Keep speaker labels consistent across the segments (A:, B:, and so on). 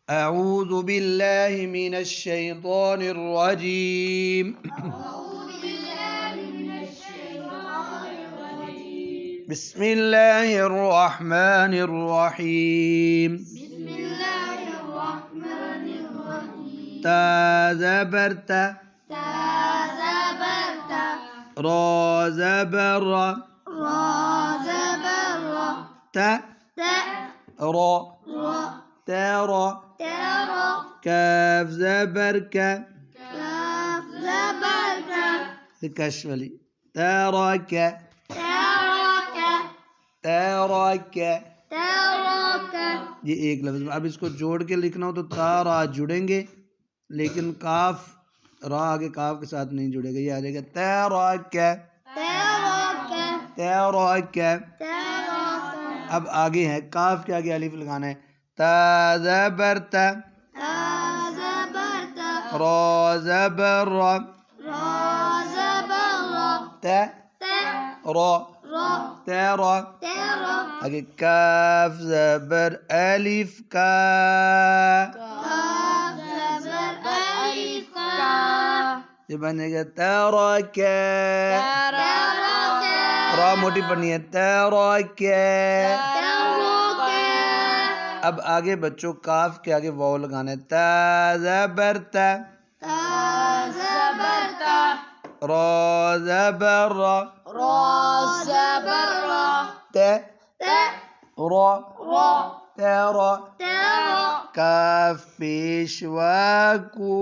A: أعوذ بالله من الشيطان الرجيم. بسم الله الرحمن الرحيم. تا زبر تا، را زبر را، تا را، ترى، كاف زبر كا، کش والی، ترك، ترك، یہ ایک لفظ. اب اس کو جوڑ کے لکھنا ہو تو تا را جڑیں گے، لیکن کاف را آگے کاف کے ساتھ نہیں جڑے گا. یہ آ جائے گا ترك، ترك. اب آگے ہے کاف کے آگے الف لگانا ہے. تا زبر تا، را زبر را، تا را، ترى. آگے کاف زبر الف کا، یہ بنے گا ترك. را موٹی پڑھنی ہے، ترك. اب آگے بچوں کاف کے آگے واو لگانا ہے. تا زبر تا، را زبر را، تا را، ترى. کاف پیشوا کو،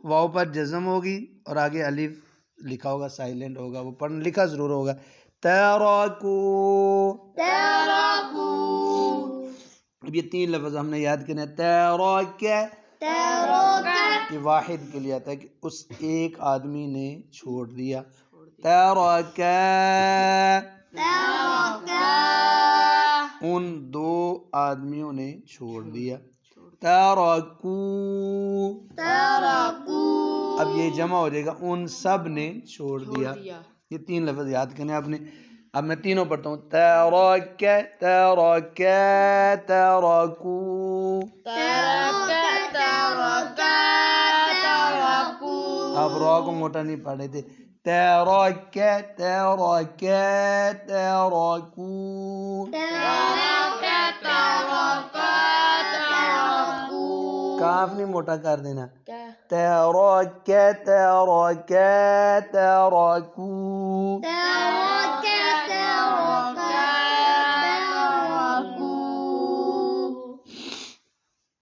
A: واو پر جزم ہوگی اور آگے الف لکھا ہوگا، سائلنٹ ہوگا، وہ پڑھ لکھا ضرور ہوگا. تراکو. اب یہ تین لفظ ہم نے یاد کرنے. تراک، یہ واحد کے لیے آتا ہے کہ اس ایک آدمی نے چھوڑ دیا. تراک، ان دو آدمیوں نے چھوڑ دیا. تراکو، اب یہ جمع ہو جائے گا، ان سب نے چھوڑ دیا. یہ تین لفظ یاد کرنے آپ نے. اب میں تینوں پڑھتا ہوں. تراک، تراک، تراکو. آپ را کو موٹا نہیں پڑھ رہے تھے. تراک، تراک، تراکو. کاف نہیں موٹا کر دینا. تراک، تراک، تراکو.